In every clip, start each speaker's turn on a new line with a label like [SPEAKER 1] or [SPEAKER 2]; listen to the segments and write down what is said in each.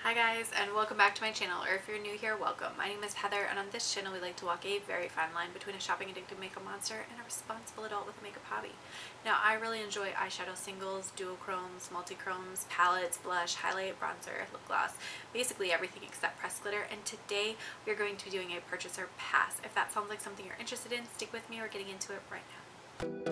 [SPEAKER 1] Hi guys, and welcome back to my channel, or if you're new here, welcome. My name is Heather, and on this channel we like to walk a very fine line between a shopping addicted makeup monster and a responsible adult with a makeup hobby. Now, I really enjoy eyeshadow singles, duochromes, multichromes, palettes, blush, highlight, bronzer, lip gloss, basically everything except pressed glitter, and today we are going to be doing a purchaser pass. If that sounds like something you're interested in, stick with me. We're getting into it right now.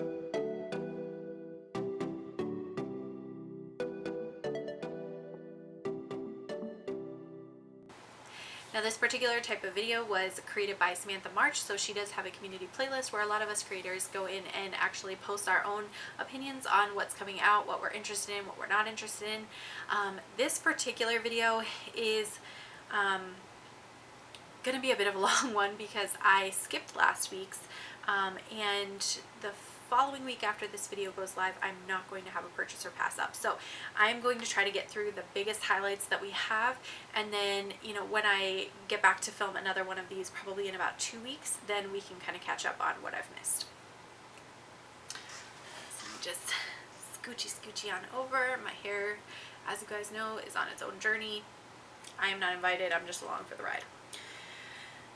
[SPEAKER 1] Now, this particular type of video was created by Samantha March, so she does have a community playlist where a lot of us creators go in and actually post our own opinions on what's coming out, what we're interested in, what we're not interested in. This particular video is going to be a bit of a long one because I skipped last week's, and the following week after this video goes live, I'm not going to have a purchaser pass up. So I'm going to try to get through the biggest highlights that we have, and then, you know, when I get back to film another one of these, probably in about 2 weeks, then we can kind of catch up on what I've missed. So let me just scoochy on over. My hair, as you guys know, is on its own journey. I am not invited, I'm just along for the ride.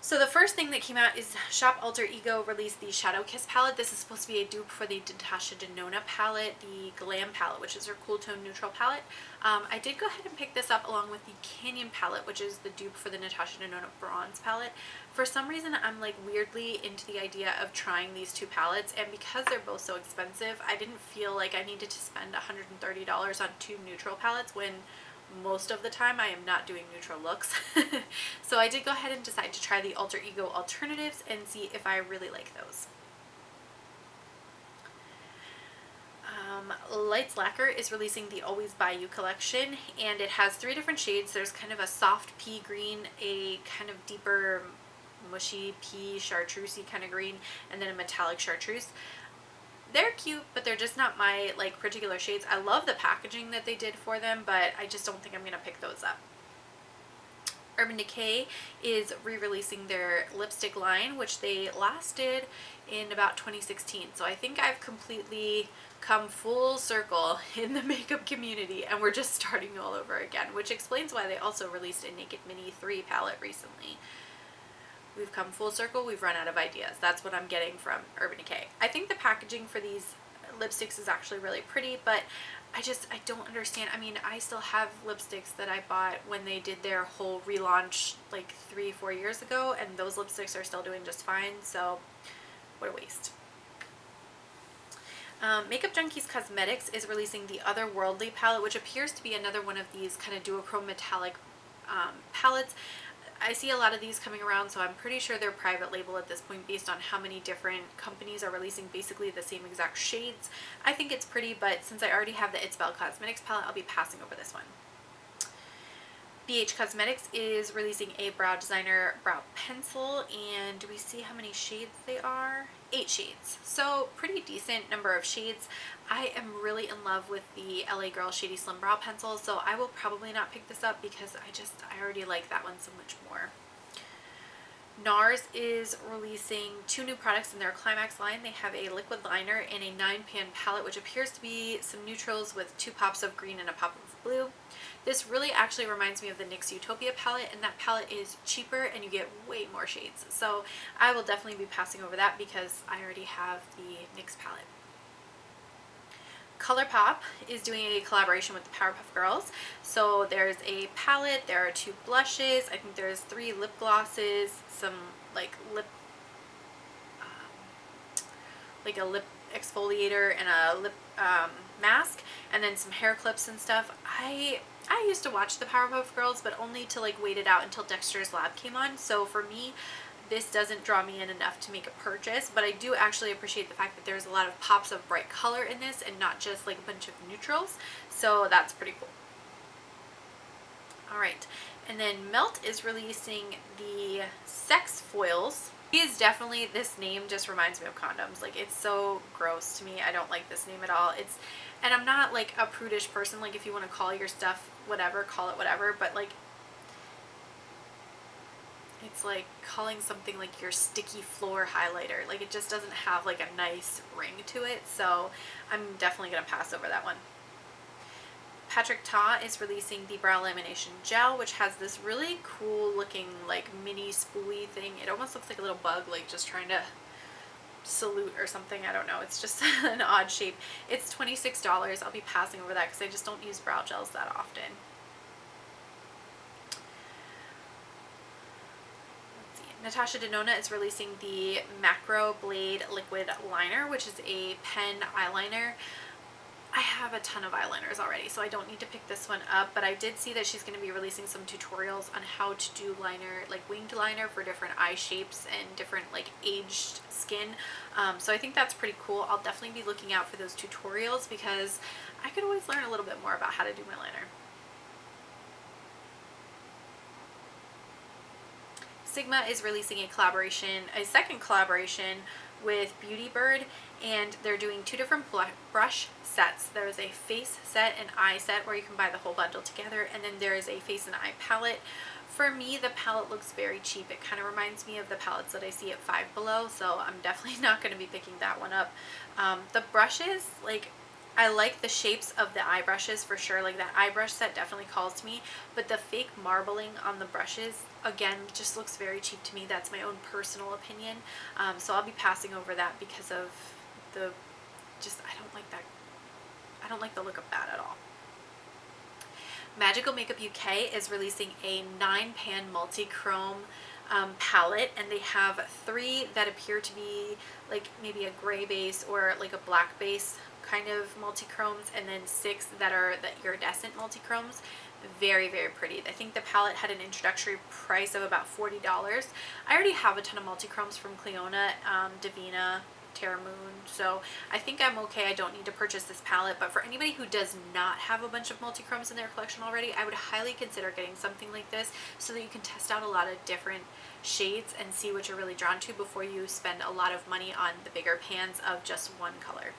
[SPEAKER 1] So the first thing that came out is Shop Alter Ego released the Shadow Kiss palette. This is supposed to be a dupe for the Natasha Denona palette, the Glam palette, which is her cool tone neutral palette. I did go ahead and pick this up along with the Canyon palette, which is the dupe for the Natasha Denona bronze palette. For some reason, I'm like weirdly into the idea of trying these two palettes, and because they're both so expensive, I didn't feel like I needed to spend $130 on two neutral palettes when most of the time I am not doing neutral looks. So I did go ahead and decide to try the Alter Ego alternatives and see if I really like those. Lights Lacquer is releasing the Always By You collection, and it has 3 different shades. There's kind of a soft pea green, a kind of deeper mushy pea chartreusey kind of green, and then a metallic chartreuse. They're cute, but they're just not my like particular shades. I love the packaging that they did for them, but I just don't think I'm gonna pick those up. Urban Decay is re-releasing their lipstick line, which they last did in about 2016. So I think I've completely come full circle in the makeup community, and we're just starting all over again, which explains why they also released a Naked Mini 3 palette recently. We've come full circle, we've run out of ideas. That's what I'm getting from Urban Decay. I think the packaging for these lipsticks is actually really pretty, but I don't understand. I mean, I still have lipsticks that I bought when they did their whole relaunch like 3-4 years ago, and those lipsticks are still doing just fine, so what a waste. Makeup Junkies Cosmetics is releasing the Otherworldly palette, which appears to be another one of these kind of duochrome metallic palettes. I see a lot of these coming around, so I'm pretty sure they're private label at this point based on how many different companies are releasing basically the same exact shades. I think it's pretty, but since I already have the It's Belle Cosmetics palette, I'll be passing over this one. BH Cosmetics is releasing a Brow Designer brow pencil, and do we see how many shades they are? 8 shades, so pretty decent number of shades. I am really in love with the LA Girl Shady Slim Brow Pencil, so I will probably not pick this up because I already like that one so much more. NARS is releasing 2 new products in their Climax line. They have a liquid liner and a 9-pan palette, which appears to be some neutrals with 2 pops of green and a pop of blue. This really actually reminds me of the NYX Utopia palette, and that palette is cheaper and you get way more shades. So I will definitely be passing over that because I already have the NYX palette. Colourpop is doing a collaboration with the Powerpuff Girls. So there's a palette, there are 2 blushes, I think there's 3 lip glosses, some like lip like a lip exfoliator and a lip mask, and then some hair clips and stuff. I used to watch the Powerpuff Girls, but only to like wait it out until Dexter's Lab came on. So for me, this doesn't draw me in enough to make a purchase, but I do actually appreciate the fact that there's a lot of pops of bright color in this and not just like a bunch of neutrals. So that's pretty cool. Alright, and then Melt is releasing the Sex Foils. This name just reminds me of condoms. Like, it's so gross to me. I don't like this name at all. And I'm not like a prudish person. Like, if you want to call your stuff whatever, call it whatever, but like, it's like calling something like your sticky floor highlighter. Like, it just doesn't have like a nice ring to it, so I'm definitely gonna pass over that one. Patrick Ta is releasing the Brow Lamination Gel, which has this really cool looking like mini spoolie thing. It almost looks like a little bug, like just trying to salute or something. I don't know. It's just an odd shape. It's $26. I'll be passing over that because I just don't use brow gels that often. Let's see. Natasha Denona is releasing the Macro Blade Liquid Liner, which is a pen eyeliner. I have a ton of eyeliners already, so I don't need to pick this one up, but I did see that she's going to be releasing some tutorials on how to do liner, like winged liner for different eye shapes and different like aged skin. So I think that's pretty cool. I'll definitely be looking out for those tutorials because I could always learn a little bit more about how to do my liner. Sigma is releasing a second collaboration with Beauty Bird, and they're doing two different brush sets. There's a face set and eye set where you can buy the whole bundle together, and then there is a face and eye palette. For me, the palette looks very cheap. It kind of reminds me of the palettes that I see at Five Below, so I'm definitely not going to be picking that one up. The brushes, like, I like the shapes of the eye brushes for sure. Like that eye brush set definitely calls to me, but the fake marbling on the brushes, again, just looks very cheap to me. That's my own personal opinion. So I'll be passing over that because of the, I don't like that. I don't like the look of that at all. Magical Makeup UK is releasing a 9-pan multi-chrome palette, and they have 3 that appear to be like maybe a gray base or like a black base kind of multi-chromes, and then 6 that are the iridescent multi-chromes. Very, very pretty. I think the palette had an introductory price of about $40. I already have a ton of multi-chromes from Cleona, Divina, Terra Moon, so I think I'm okay. I don't need to purchase this palette, but for anybody who does not have a bunch of multi-chromes in their collection already, I would highly consider getting something like this so that you can test out a lot of different shades and see what you're really drawn to before you spend a lot of money on the bigger pans of just one color.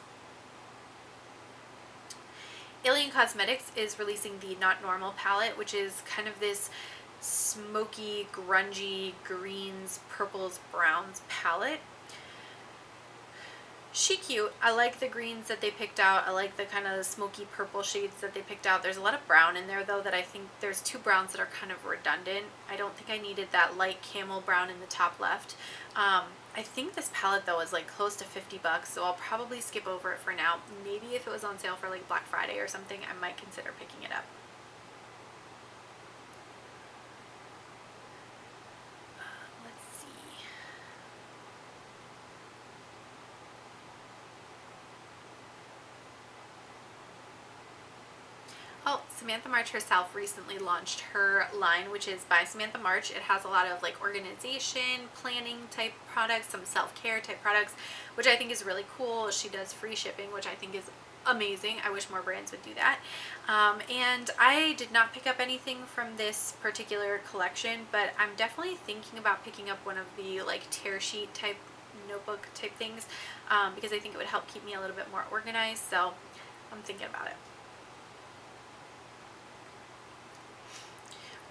[SPEAKER 1] Alien Cosmetics is releasing the Not Normal palette, which is kind of this smoky, grungy, greens, purples, browns palette. She cute. I like the greens that they picked out. I like the kind of smoky purple shades that they picked out. There's a lot of brown in there though that I think there's 2 browns that are kind of redundant. I don't think I needed that light camel brown in the top left. I think this palette though is like close to $50, so I'll probably skip over it for now. Maybe if it was on sale for like Black Friday or something, I might consider picking it up. Let's see. Oh, Samantha March herself recently launched her line, which is by Samantha March. It has a lot of like organization, planning type products, some self-care type products, which I think is really cool. She does free shipping, which I think is amazing. I wish more brands would do that. And I did not pick up anything from this particular collection, but I'm definitely thinking about picking up one of the like tear sheet type notebook type things because I think it would help keep me a little bit more organized. So I'm thinking about it.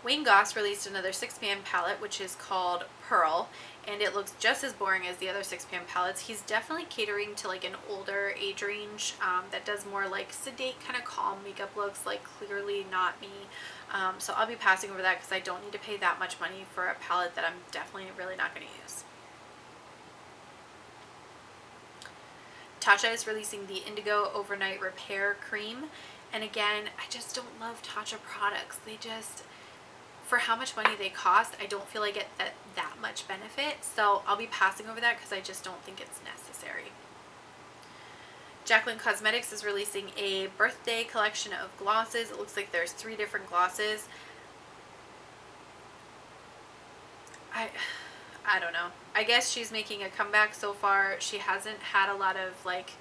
[SPEAKER 1] Wayne Goss released another 6-pan palette, which is called Pearl, and it looks just as boring as the other 6-pan palettes. He's definitely catering to like an older age range that does more like sedate, kind of calm makeup looks, like clearly not me. So I'll be passing over that because I don't need to pay that much money for a palette that I'm definitely really not going to use. Tatcha is releasing the Indigo Overnight Repair Cream, and again, I just don't love Tatcha products. They just, for how much money they cost, I don't feel I get that much benefit, so I'll be passing over that because I just don't think it's necessary. Jaclyn Cosmetics is releasing a birthday collection of glosses. It looks like there's 3 different glosses. I don't know. I guess she's making a comeback so far. She hasn't had a lot of like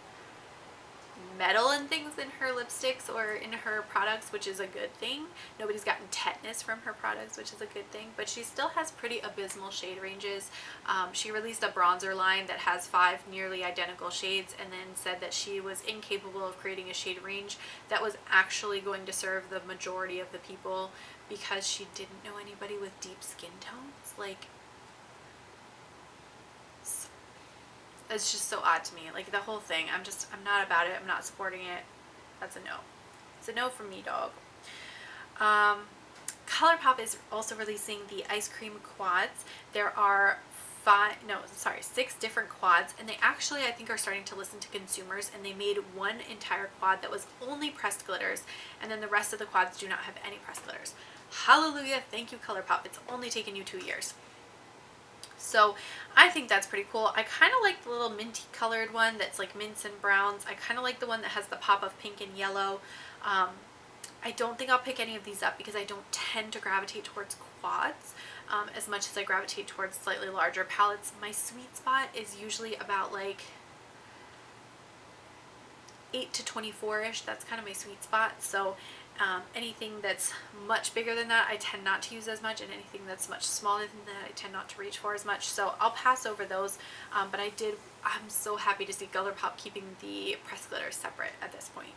[SPEAKER 1] metal and things in her lipsticks or in her products, which is a good thing. Nobody's gotten tetanus from her products, which is a good thing, but she still has pretty abysmal shade ranges. She released a bronzer line that has 5 nearly identical shades and then said that she was incapable of creating a shade range that was actually going to serve the majority of the people because she didn't know anybody with deep skin tones. Like, it's just so odd to me. Like the whole thing, I'm not about it. I'm not supporting it. That's a no. It's a no from me, dog. Colourpop is also releasing the ice cream quads. There are 6 different quads, and they actually, I think, are starting to listen to consumers, and they made one entire quad that was only pressed glitters, and then the rest of the quads do not have any pressed glitters. Hallelujah, thank you Colourpop. It's only taken you 2 years. So I think that's pretty cool. I kind of like the little minty colored one that's like mints and browns. I kind of like the one that has the pop of pink and yellow. I don't think I'll pick any of these up because I don't tend to gravitate towards quads as much as I gravitate towards slightly larger palettes. My sweet spot is usually about like 8 to 24-ish. That's kind of my sweet spot. So anything that's much bigger than that I tend not to use as much, and anything that's much smaller than that I tend not to reach for as much. So I'll pass over those, but I'm so happy to see Colourpop keeping the pressed glitter separate at this point.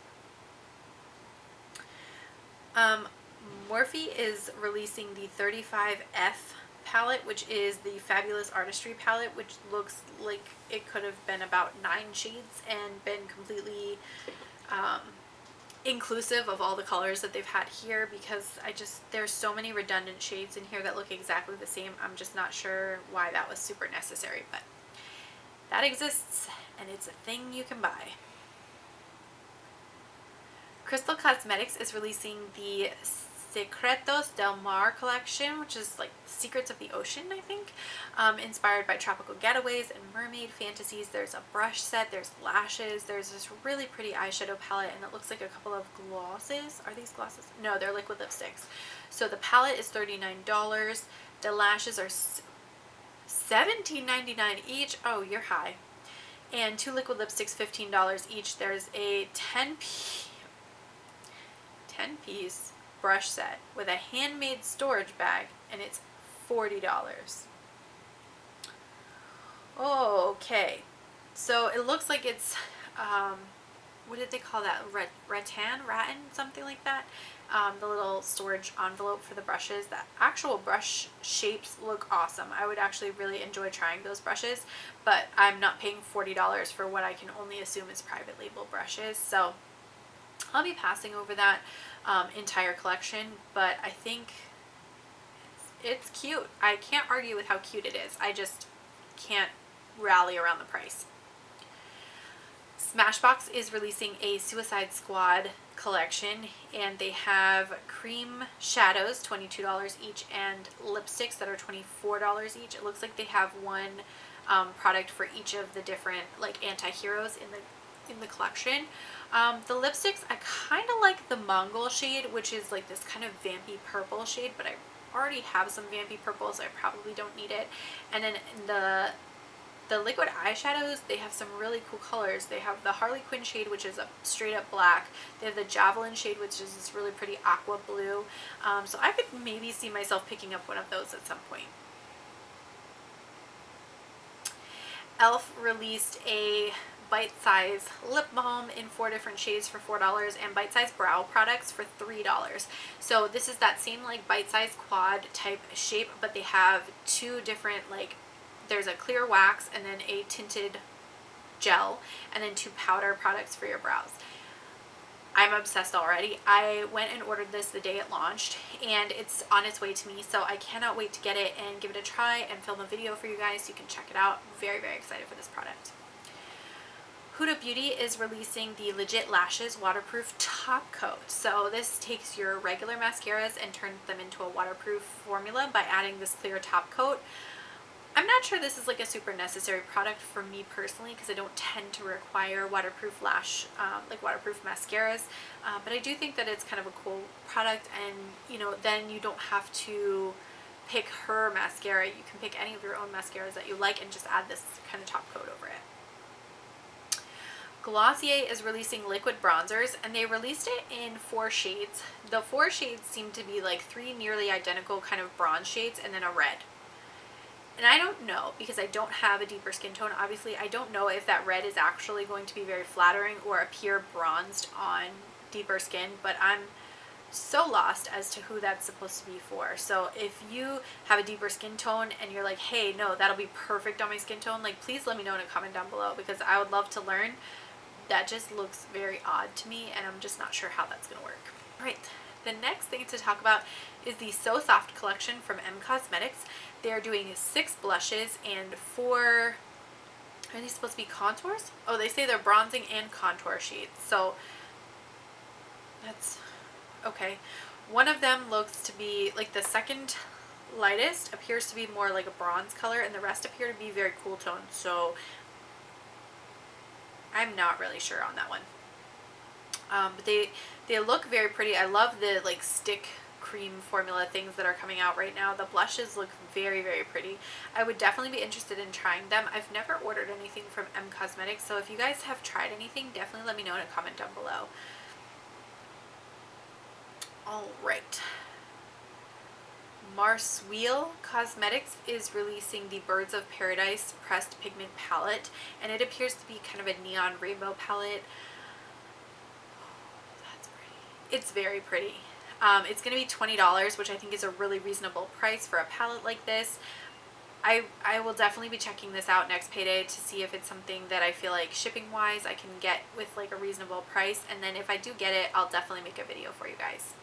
[SPEAKER 1] Morphe is releasing the 35F palette, which is the Fabulous Artistry palette, which looks like it could have been about 9 shades and been completely inclusive of all the colors that they've had here, because there's so many redundant shades in here that look exactly the same. I'm just not sure why that was super necessary, but that exists and it's a thing you can buy. Cristal Cosmetics is releasing the Secretos del Mar collection, which is like Secrets of the Ocean, I think, inspired by tropical getaways and mermaid fantasies. There's a brush set, there's lashes, there's this really pretty eyeshadow palette, and it looks like a couple of glosses. Are these glosses? No, they're liquid lipsticks. So the palette is $39. The lashes are $17.99 each. Oh, you're high. And 2 liquid lipsticks, $15 each. There's a 10-piece brush set with a handmade storage bag, and it's $40. Okay, so it looks like it's what did they call that? Rattan, something like that. The little storage envelope for the brushes. The actual brush shapes look awesome. I would actually really enjoy trying those brushes, but I'm not paying $40 for what I can only assume is private label brushes, so I'll be passing over that entire collection, but I think it's cute. I can't argue with how cute it is. I just can't rally around the price. Smashbox is releasing a Suicide Squad collection, and they have cream shadows, $22 each, and lipsticks that are $24 each. It looks like they have one product for each of the different like anti-heroes in the collection. The lipsticks, I kind of like the Mongol shade, which is like this kind of vampy purple shade, but I already have some vampy purple, so I probably don't need it. And then the liquid eyeshadows, they have some really cool colors. They have the Harley Quinn shade, which is a straight up black. They have the Javelin shade, which is this really pretty aqua blue. So I could maybe see myself picking up one of those at some point. e.l.f. released a bite-size lip balm in 4 different shades for $4, and bite-size brow products for $3. So this is that same like bite-size quad type shape, but they have 2 different, like, there's a clear wax and then a tinted gel, and then 2 powder products for your brows. I'm obsessed already. I went and ordered this the day it launched, and it's on its way to me, so I cannot wait to get it and give it a try and film a video for you guys so you can check it out. Very, very excited for this product. Huda Beauty is releasing the Legit Lashes Waterproof Top Coat. So this takes your regular mascaras and turns them into a waterproof formula by adding this clear top coat. I'm not sure this is like a super necessary product for me personally, because I don't tend to require waterproof like waterproof mascaras, but I do think that it's kind of a cool product, and you know, then you don't have to pick her mascara. You can pick any of your own mascaras that you like and just add this kind of top coat over it. Glossier is releasing liquid bronzers, and they released it in 4 shades. The 4 shades seem to be like 3 nearly identical kind of bronze shades and then a red. And I don't know, because I don't have a deeper skin tone, obviously, I don't know if that red is actually going to be very flattering or appear bronzed on deeper skin, but I'm so lost as to who that's supposed to be for. So if you have a deeper skin tone and you're like, hey, no, that'll be perfect on my skin tone, like, please let me know in a comment down below, because I would love to learn. that just looks very odd to me, and I'm just not sure how that's gonna work. All right, the next thing to talk about is the So Soft collection from Emme Cosmetics. They are doing 6 blushes and 4, are these supposed to be contours? Oh, they say they're bronzing and contour shades, so that's okay. One of them looks to be like the second lightest appears to be more like a bronze color, and the rest appear to be very cool toned, so I'm not really sure on that one. But they look very pretty. I love the like stick cream formula things that are coming out right now. The blushes look very, very pretty. I would definitely be interested in trying them. I've never ordered anything from Emme Cosmetics, so if you guys have tried anything, definitely let me know in a comment down below. Alright. Surreal Cosmetics is releasing the Birds of Paradise Pressed Pigment Palette, and it appears to be kind of a neon rainbow palette. That's pretty. It's very pretty. It's going to be $20, which I think is a really reasonable price for a palette like this. I will definitely be checking this out next payday to see if it's something that I feel like shipping wise I can get with like a reasonable price, and then if I do get it, I'll definitely make a video for you guys.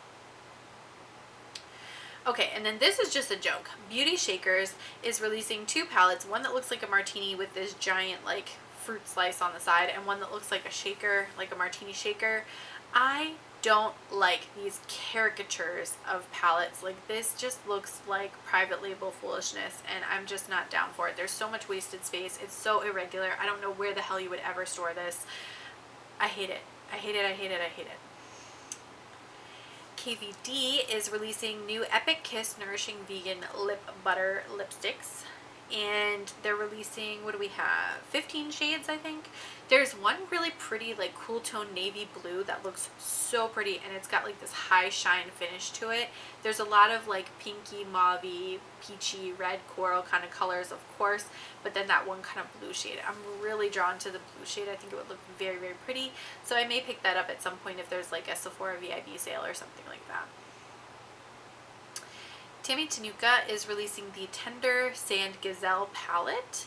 [SPEAKER 1] Okay, and then this is just a joke. Beauty Shakers is releasing 2 palettes, one that looks like a martini with this giant like fruit slice on the side, and one that looks like a shaker, like a martini shaker. I don't like these caricatures of palettes. Like, this just looks like private label foolishness, and I'm just not down for it. There's so much wasted space. It's so irregular. I don't know where the hell you would ever store this. I hate it. I hate it. I hate it. I hate it. KVD is releasing new Epic Kiss Nourishing Vegan Lip Butter lipsticks, and they're releasing, what do we have, 15 shades I think. There's one really pretty like cool tone navy blue that looks so pretty, and it's got like this high shine finish to it. There's a lot of like pinky, mauvey, peachy, red, coral kind of colors, of course, but then that one kind of blue shade. I'm really drawn to the blue shade. I think it would look very, very pretty, so I may pick that up at some point if there's like a Sephora VIB sale or something like that. Tammy Tenuka is releasing the Tender Sand Gazelle palette,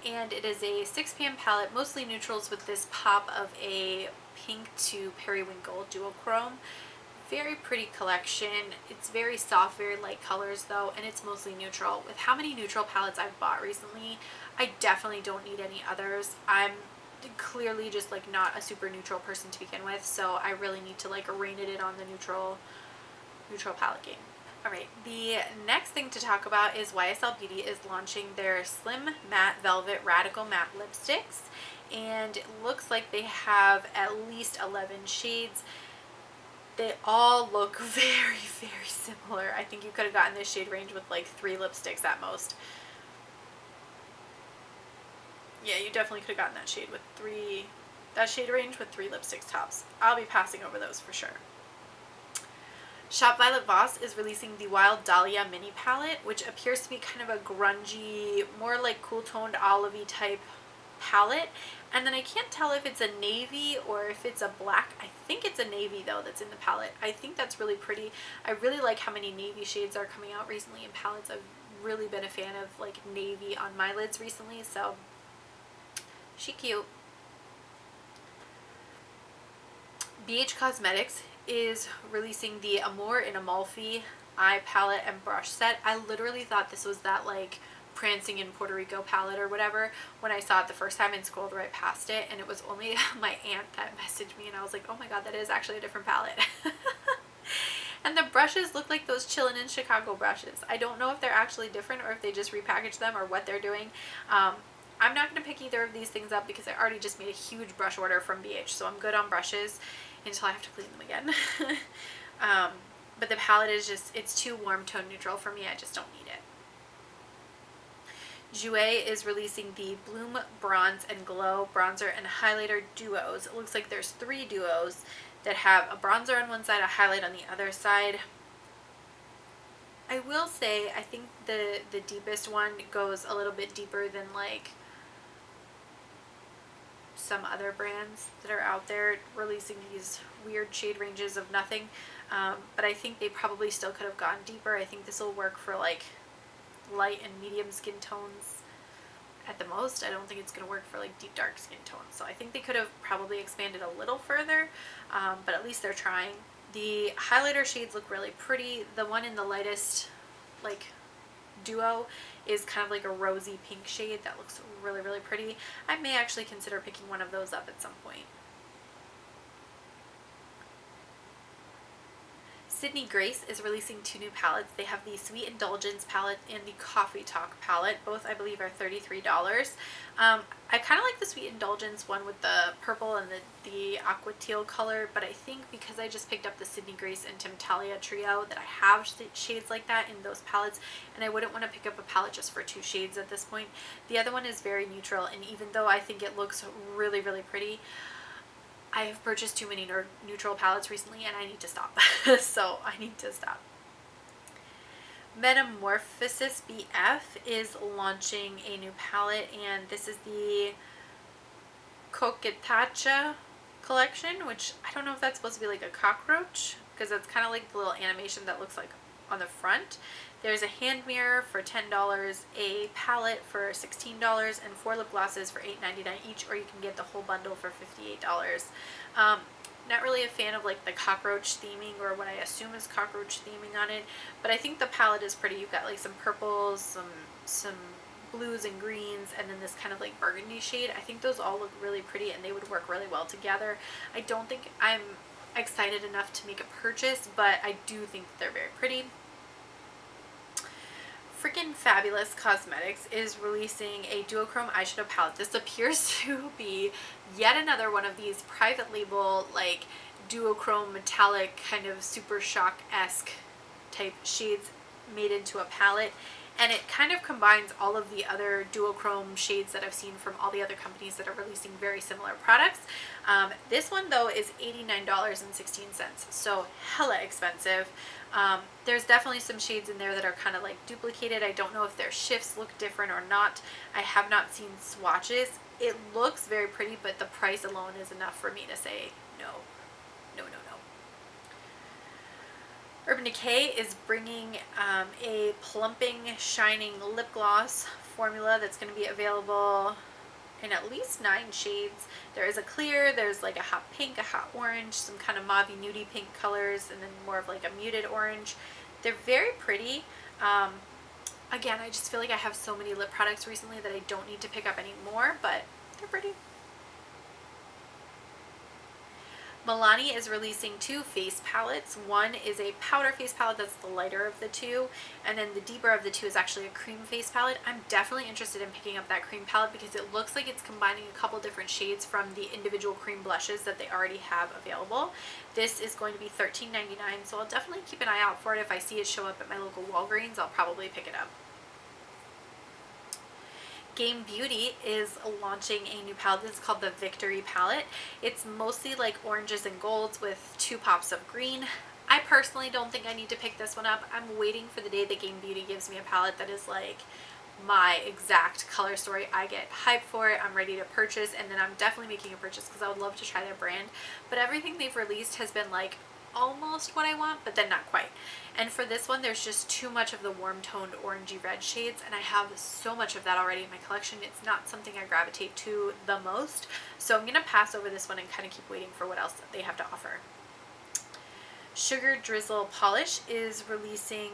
[SPEAKER 1] and it is a 6 p.m. palette, mostly neutrals with this pop of a pink to periwinkle duochrome. Very pretty collection. It's very soft, very light colors though, and it's mostly neutral. With how many neutral palettes I've bought recently, I definitely don't need any others. I'm clearly just like not a super neutral person to begin with, so I really need to like rein it in on the neutral palette game. Alright, the next thing to talk about is YSL Beauty is launching their Slim Matte Velvet Radical Matte Lipsticks, and it looks like they have at least 11 shades. They all look very, very similar. I think you could have gotten this shade range with like 3 lipsticks at most. Yeah, you definitely could have gotten that shade range with 3 lipsticks tops. I'll be passing over those for sure. Shop Violet Voss is releasing the Wild Dahlia mini palette, which appears to be kind of a grungy, more like cool toned olivey type palette. And then I can't tell if it's a navy or if it's a black. I think it's a navy though that's in the palette. I think that's really pretty. I really like how many navy shades are coming out recently in palettes. I've really been a fan of like navy on my lids recently, so she cute. BH Cosmetics is releasing the Amour in Amalfi eye palette and brush set. I literally thought this was that like Prancing in Puerto Rico palette or whatever when I saw it the first time and scrolled right past it, and it was only my aunt that messaged me, and I was like, oh my god, that is actually a different palette. And the brushes look like those Chillin' in Chicago brushes. I don't know if they're actually different or if they just repackaged them or what they're doing. I'm not going to pick either of these things up because I already just made a huge brush order from BH, so I'm good on brushes until I have to clean them again. But the palette is just, it's too warm tone neutral for me. I just don't need it. Jouer is releasing the Bloom Bronze and Glow bronzer and highlighter duos. It looks like there's 3 duos that have a bronzer on one side, a highlight on the other side. I will say, I think the deepest one goes a little bit deeper than like some other brands that are out there releasing these weird shade ranges of nothing, but I think they probably still could have gone deeper. I think this will work for like light and medium skin tones. at the most. I don't think it's going to work for like deep dark skin tones. So I think they could have probably expanded a little further, but at least they're trying. The highlighter shades look really pretty. The one in the lightest like duo is kind of like a rosy pink shade that looks really, really pretty. I may actually consider picking one of those up at some point. SydneyGrace is releasing 2 new palettes. They have the Sweet Indulgence palette and the Coffee Talk palette. Both, I believe, are $33. I kind of like the Sweet Indulgence one with the purple and the aqua teal color, but I think because I just picked up the SydneyGrace and Dahlia trio that I have shades like that in those palettes, and I wouldn't want to pick up a palette just for 2 shades at this point. The other one is very neutral, and even though I think it looks really, really pretty, I have purchased too many neutral palettes recently and I need to stop. So I need to stop. Metamorphosis BF is launching a new palette, and this is the Kokitacha Collection, which I don't know if that's supposed to be like a cockroach, because that's kind of like the little animation that looks like on the front. There's a hand mirror for $10, a palette for $16, and 4 lip glosses for $8.99 each, or you can get the whole bundle for $58. Not really a fan of like the cockroach theming, or what I assume is cockroach theming on it, but I think the palette is pretty. You've got like some purples, some blues and greens, and then this kind of like burgundy shade. I think those all look really pretty and they would work really well together. I don't think I'm excited enough to make a purchase, but I do think that they're very pretty. Freaking Fabulous Cosmetics is releasing a duochrome eyeshadow palette. This appears to be yet another one of these private label like duochrome metallic kind of super shock-esque type shades made into a palette, and it kind of combines all of the other duochrome shades that I've seen from all the other companies that are releasing very similar products. This one though is $89.16, so hella expensive. There's definitely some shades in there that are kind of like duplicated. I don't know if their shifts look different or not. I have not seen swatches. It looks very pretty, but the price alone is enough for me to say no, no, no, no. Urban Decay is bringing a plumping, shining lip gloss formula that's going to be available in at least 9 shades. There is a clear, there's like a hot pink, a hot orange, some kind of mauvey nudie pink colors, and then more of like a muted orange. They're very pretty. Again, I just feel like I have so many lip products recently that I don't need to pick up any more, but they're pretty. Milani is releasing 2 face palettes. One is a powder face palette that's the lighter of the 2, and then the deeper of the 2 is actually a cream face palette. I'm definitely interested in picking up that cream palette because it looks like it's combining a couple different shades from the individual cream blushes that they already have available. This is going to be $13.99, so I'll definitely keep an eye out for it. If I see it show up at my local Walgreens, I'll probably pick it up. Game Beauty is launching a new palette. This is called the Victory palette. It's mostly like oranges and golds with 2 pops of green. I personally don't think I need to pick this one up. I'm waiting for the day that Game Beauty gives me a palette that is like my exact color story. I get hyped for it. I'm ready to purchase, and then I'm definitely making a purchase because I would love to try their brand. But everything they've released has been like almost what I want, but then not quite. And for this one, there's just too much of the warm toned orangey red shades, and I have so much of that already in my collection. It's not something I gravitate to the most, so I'm gonna pass over this one and kind of keep waiting for what else that they have to offer. Sugar Drizzle Polish is releasing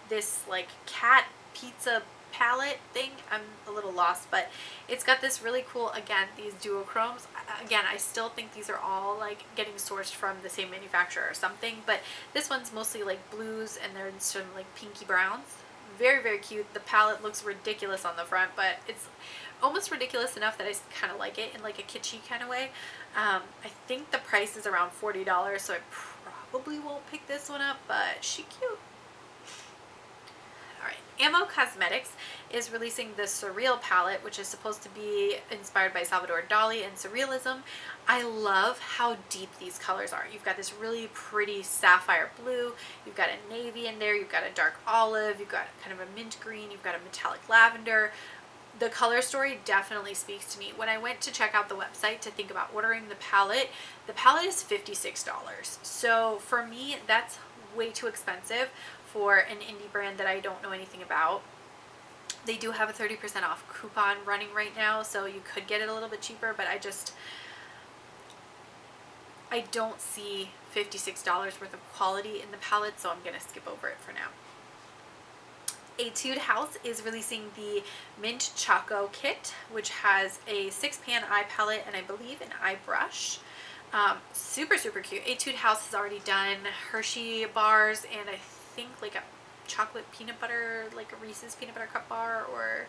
[SPEAKER 1] this like cat pizza palette thing. I'm a little lost, but it's got this really cool, again, these duochromes. Again, I still think these are all like getting sourced from the same manufacturer or something, but this one's mostly like blues and there's some like pinky browns. Very, very cute. The palette looks ridiculous on the front, but it's almost ridiculous enough that I kind of like it in like a kitschy kind of way. I think the price is around $40, so I probably won't pick this one up, but she cute. Alright, Emme Cosmetics is releasing the Surreal palette, which is supposed to be inspired by Salvador Dali and Surrealism. I love how deep these colors are. You've got this really pretty sapphire blue, you've got a navy in there, you've got a dark olive, you've got kind of a mint green, you've got a metallic lavender. The color story definitely speaks to me. When I went to check out the website to think about ordering the palette is $56. So for me, that's way too expensive for an indie brand that I don't know anything about. They do have a 30% off coupon running right now, so you could get it a little bit cheaper, but I don't see $56 worth of quality in the palette, so I'm going to skip over it for now. Etude House is releasing the Mint Choco kit, which has a 6-pan eye palette and I believe an eye brush. Super, super cute. Etude House has already done Hershey bars and I think like a chocolate peanut butter, like a Reese's peanut butter cup bar or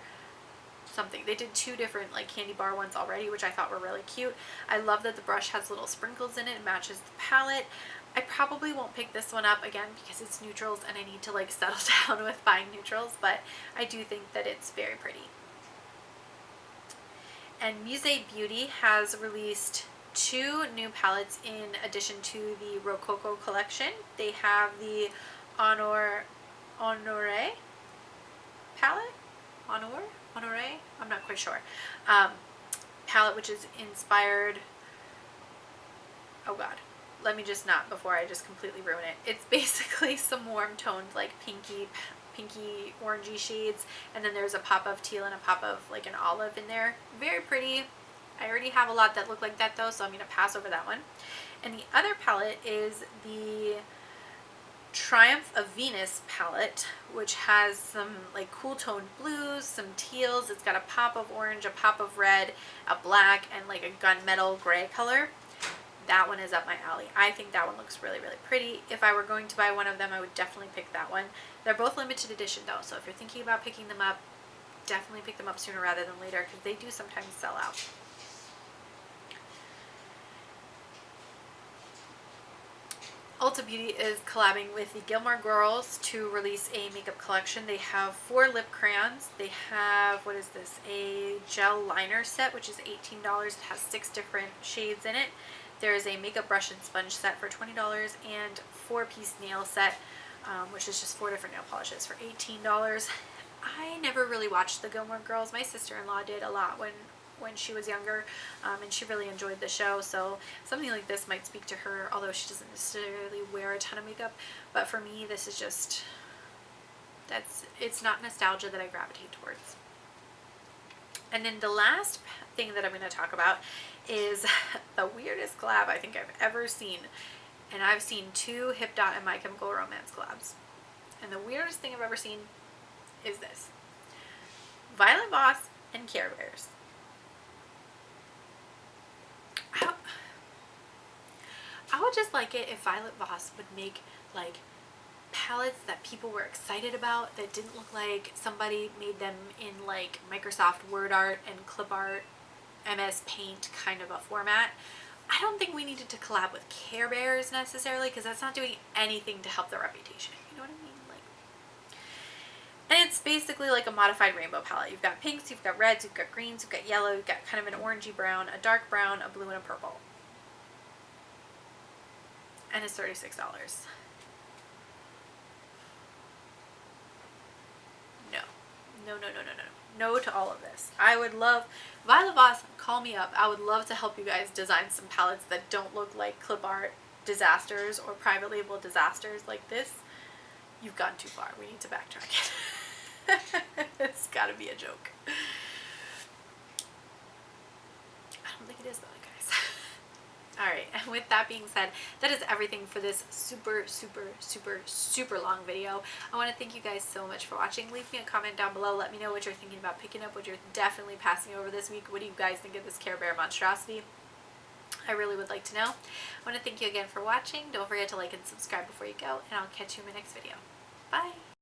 [SPEAKER 1] something. They did 2 different like candy bar ones already, which I thought were really cute. I love that the brush has little sprinkles in it and matches the palette. I probably won't pick this one up again because it's neutrals and I need to like settle down with buying neutrals, but I do think that it's very pretty. And Muse Beauty has released 2 new palettes in addition to the Rococo collection. They have the Honore palette? Honore? I'm not quite sure. Palette which is inspired, oh god, let me just not before I just completely ruin it. It's basically some warm toned like pinky orangey shades, and then there's a pop of teal and a pop of like an olive in there. Very pretty. I already have a lot that look like that though, so I'm going to pass over that one. And the other palette is the Triumph of Venus palette, which has some like cool toned blues, some teals. It's got a pop of orange, a pop of red, a black, and like a gunmetal gray color. That one is up my alley. I think that one looks really, really pretty. If I were going to buy one of them, I would definitely pick that one. They're both limited edition though, so if you're thinking about picking them up, definitely pick them up sooner rather than later because they do sometimes sell out. Ulta Beauty is collabing with the Gilmore Girls to release a makeup collection. They have 4 lip crayons. They have, what is this, a gel liner set, which is $18. It has 6 different shades in it. There is a makeup brush and sponge set for $20 and 4-piece nail set, which is just 4 different nail polishes for $18. I never really watched the Gilmore Girls. My sister-in-law did a lot when she was younger, and she really enjoyed the show, so something like this might speak to her, although she doesn't necessarily wear a ton of makeup. But for me, this is just, it's not nostalgia that I gravitate towards. And then the last thing that I'm going to talk about is the weirdest collab I think I've ever seen, and I've seen 2 Hip Dot and My Chemical Romance collabs, and the weirdest thing I've ever seen is this: Violet Voss and Care Bears. I would just like it if Violet Voss would make like palettes that people were excited about, that didn't look like somebody made them in like Microsoft Word Art and Clip Art, MS Paint kind of a format. I don't think we needed to collab with Care Bears necessarily because that's not doing anything to help their reputation. You know what I mean? Like, and it's basically like a modified rainbow palette. You've got pinks, you've got reds, you've got greens, you've got yellow, you've got kind of an orangey brown, a dark brown, a blue, and a purple. And it's $36. No to all of this. I would love, Violet Voss, call me up. I would love to help you guys design some palettes that don't look like clip art disasters or private label disasters like this. You've gone too far. We need to backtrack it. It's gotta be a joke. I don't think it is though, guys. Alright, and with that being said, that is everything for this super long video. I want to thank you guys so much for watching. Leave me a comment down below. Let me know what you're thinking about picking up, what you're definitely passing over this week. What do you guys think of this Care Bear monstrosity? I really would like to know. I want to thank you again for watching. Don't forget to like and subscribe before you go, and I'll catch you in my next video. Bye!